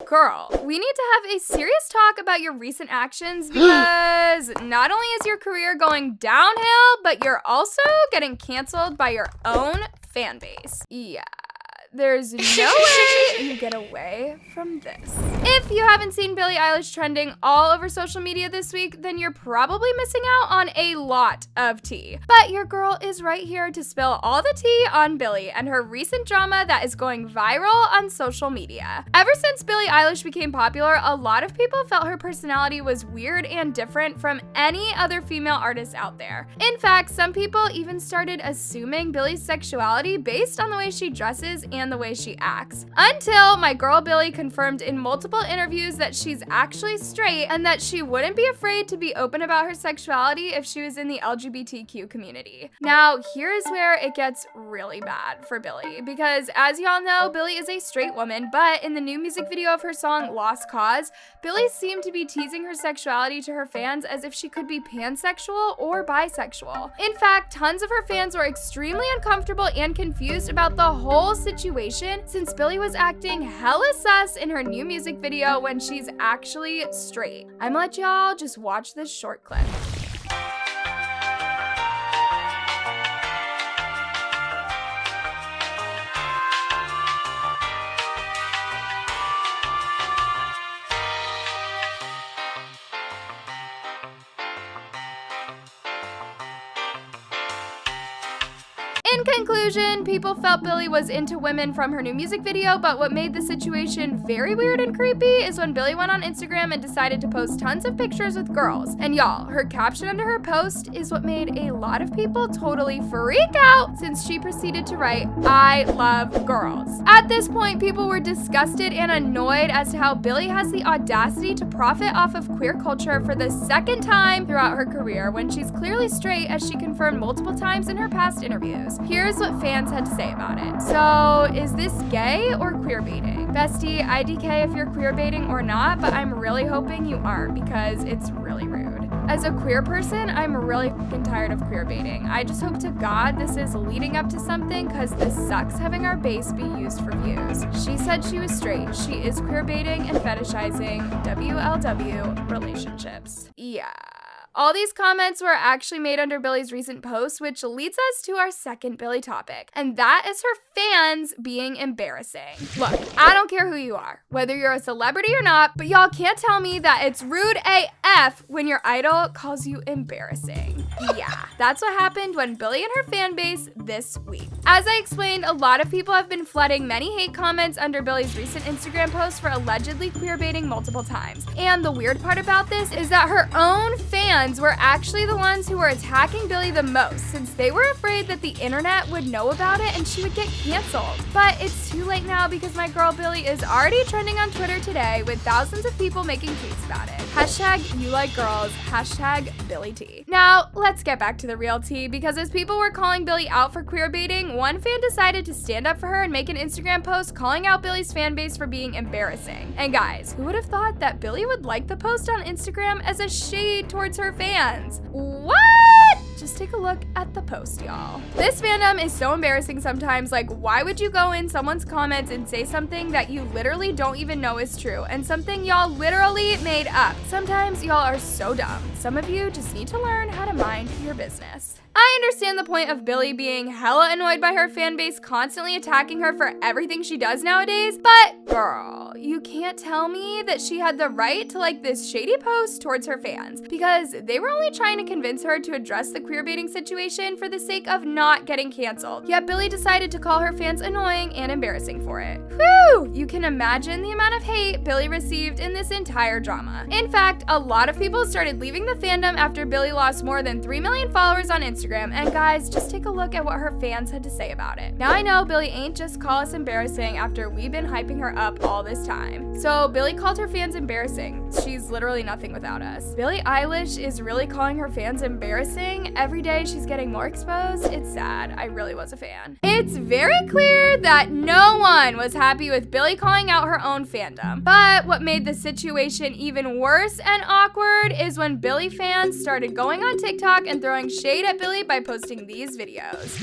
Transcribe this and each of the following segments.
girl, we need to have a serious talk about your recent actions because not only is your career going downhill, but you're also getting canceled by your own fan base. Yeah. There's no way you get away from this. If you haven't seen Billie Eilish trending all over social media this week, then you're probably missing out on a lot of tea. But your girl is right here to spill all the tea on Billie and her recent drama that is going viral on social media. Ever since Billie Eilish became popular, a lot of people felt her personality was weird and different from any other female artist out there. In fact, some people even started assuming Billie's sexuality based on the way she dresses and the way she acts. Until my girl Billie confirmed in multiple interviews that she's actually straight and that she wouldn't be afraid to be open about her sexuality if she was in the LGBTQ community. Now, here's where it gets really bad for Billie, because as y'all know, Billie is a straight woman, but in the new music video of her song Lost Cause, Billie seemed to be teasing her sexuality to her fans as if she could be pansexual or bisexual. In fact, tons of her fans were extremely uncomfortable and confused about the whole situation since Billie was acting hella sus in her new music video when she's actually straight. I'm gonna let y'all just watch this short clip. In conclusion, people felt Billie was into women from her new music video, but what made the situation very weird and creepy is when Billie went on Instagram and decided to post tons of pictures with girls. And y'all, her caption under her post is what made a lot of people totally freak out since she proceeded to write, "I love girls." At this point, people were disgusted and annoyed as to how Billie has the audacity to profit off of queer culture for the second time throughout her career when she's clearly straight, as she confirmed multiple times in her past interviews. Here's what fans had to say about it. So, is this gay or queer baiting? Bestie, IDK if you're queer baiting or not, but I'm really hoping you aren't because it's really rude. As a queer person, I'm really fucking tired of queer baiting. I just hope to God this is leading up to something because this sucks having our base be used for views. She said she was straight. She is queer baiting and fetishizing WLW relationships. Yeah. All these comments were actually made under Billie's recent post, which leads us to our second Billie topic, and that is her fans being embarrassing. Look, I don't care who you are, whether you're a celebrity or not, but y'all can't tell me that it's rude AF when your idol calls you embarrassing. Yeah, that's what happened when Billie and her fan base this week. As I explained, a lot of people have been flooding many hate comments under Billie's recent Instagram post for allegedly queer baiting multiple times. And the weird part about this is that her own fans were actually the ones who were attacking Billie the most, since they were afraid that the internet would know about it and she would get canceled. But it's too late now because my girl Billie is already trending on Twitter today with thousands of people making tweets about it. Hashtag you like girls, hashtag Billie T. Now, let's get back to the real tea, because as people were calling Billie out for queer baiting, one fan decided to stand up for her and make an Instagram post calling out Billie's fan base for being embarrassing. And guys, who would have thought that Billie would like the post on Instagram as a shade towards her fans? What? Just take a look at the post, y'all. This fandom is so embarrassing sometimes. Like, why would you go in someone's comments and say something that you literally don't even know is true and something y'all literally made up? Sometimes y'all are so dumb. Some of you just need to learn how to mind your business. I understand the point of Billie being hella annoyed by her fan base constantly attacking her for everything she does nowadays, but girl, you can't tell me that she had the right to like this shady post towards her fans, because they were only trying to convince her to address the queer baiting situation for the sake of not getting canceled. Yet Billie decided to call her fans annoying and embarrassing for it. Whew! You can imagine the amount of hate Billie received in this entire drama. In fact, a lot of people started leaving the fandom after Billie lost more than 3 million followers on Instagram. And guys, just take a look at what her fans had to say about it. Now I know Billie ain't just call us embarrassing after we've been hyping her up all this time. So Billie called her fans embarrassing. She's literally nothing without us. Billie Eilish is really calling her fans embarrassing. Every day she's getting more exposed. It's sad. I really was a fan. It's very clear that no one was happy with Billie calling out her own fandom. But what made the situation even worse and awkward is when Billie fans started going on TikTok and throwing shade at Billie by posting these videos.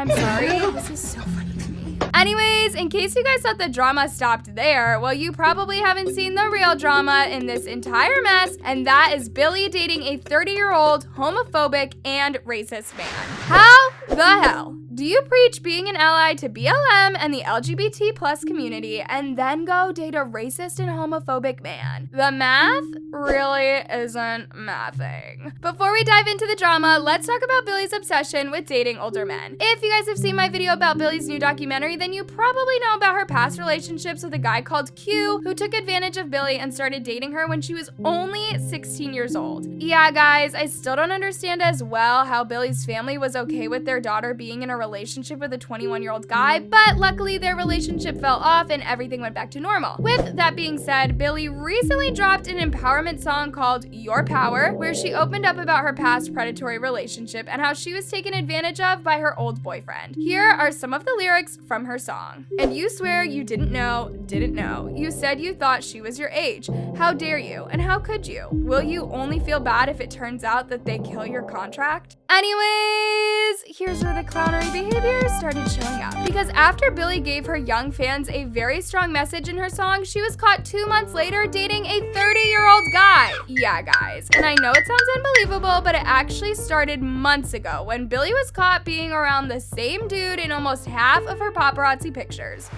I'm sorry, this is so funny to me. Anyways, in case you guys thought the drama stopped there, well, you probably haven't seen the real drama in this entire mess, and that is Billie dating a 30-year-old homophobic and racist man. How the hell do you preach being an ally to BLM and the LGBT plus community and then go date a racist and homophobic man? The math really isn't mathing. Before we dive into the drama, let's talk about Billie's obsession with dating older men. If you guys have seen my video about Billie's new documentary, then you probably know about her past relationships with a guy called Q, who took advantage of Billie and started dating her when she was only 16 years old. Yeah, guys, I still don't understand as well how Billie's family was okay with their daughter being in a relationship with a 21-year-old guy, but luckily their relationship fell off and everything went back to normal. With that being said, Billie recently dropped an empowerment song called Your Power, where she opened up about her past predatory relationship and how she was taken advantage of by her old boyfriend. Here are some of the lyrics from her song. And you swear you didn't know. You said you thought she was your age. How dare you? And how could you? Will you only feel bad if it turns out that they kill your contract? Anyways, here's where the clownery behavior started showing up. Because after Billie gave her young fans a very strong message in her song, she was caught 2 months later dating a 30-year-old guy. Yeah, guys. And I know it sounds unbelievable, but it actually started months ago when Billie was caught being around the same dude in almost half of her paparazzi pictures.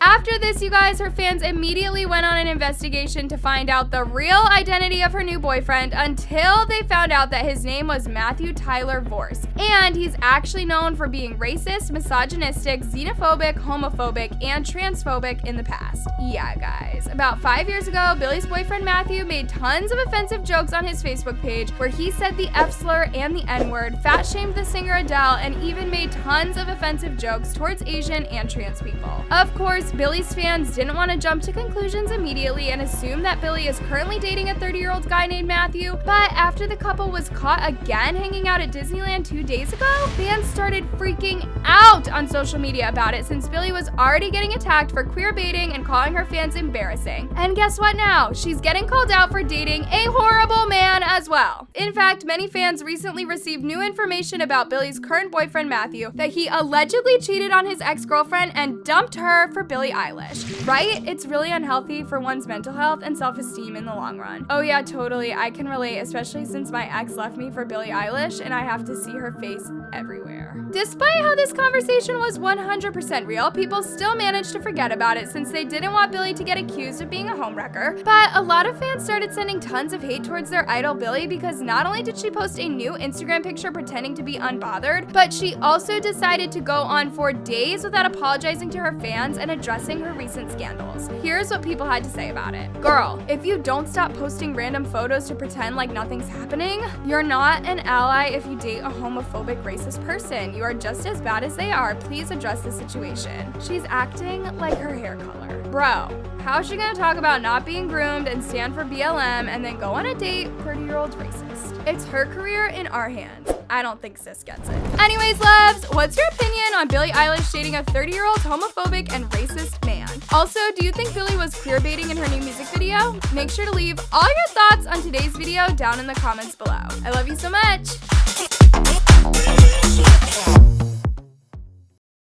After this, you guys, her fans immediately went on an investigation to find out the real identity of her new boyfriend until they found out that his name was Matthew Tyler Vorse. And he's actually known for being racist, misogynistic, xenophobic, homophobic, and transphobic in the past. Yeah, guys. About 5 years ago, Billie's boyfriend Matthew made tons of offensive jokes on his Facebook page where he said the F slur and the N-word, fat-shamed the singer Adele, and even made tons of offensive jokes towards Asian and trans people. Of course, Billie's fans didn't want to jump to conclusions immediately and assume that Billie is currently dating a 30-year-old guy named Matthew, but after the couple was caught again hanging out at Disneyland 2 days ago, fans started freaking out on social media about it since Billie was already getting attacked for queer baiting and calling her fans embarrassing. And guess what now? She's getting called out for dating a horrible man as well. In fact, many fans recently received new information about Billie's current boyfriend Matthew, that he allegedly cheated on his ex-girlfriend and dumped her for Billie Eilish. Right? It's really unhealthy for one's mental health and self-esteem in the long run. Oh yeah, totally. I can relate, especially since my ex left me for Billie Eilish and I have to see her face everywhere. Despite how this conversation was 100% real, people still managed to forget about it since they didn't want Billie to get accused of being a homewrecker. But a lot of fans started sending tons of hate towards their idol Billie because not only did she post a new Instagram picture pretending to be unbothered, but she also decided to go on for days without apologizing to her fans and addressing her recent scandals. Here's what people had to say about it. Girl, if you don't stop posting random photos to pretend like nothing's happening, you're not an ally if you date a homophobic, racist person. You are just as bad as they are. Please address the situation. She's acting like her hair color. Bro, how's she gonna talk about not being groomed and stand for BLM and then go on a date 30-year-old racist? It's her career in our hands. I don't think sis gets it. Anyways, loves, what's your opinion on Billie Eilish dating a 30-year-old homophobic and racist man? Also, do you think Billie was queer baiting in her new music video? Make sure to leave all your thoughts on today's video down in the comments below. I love you so much.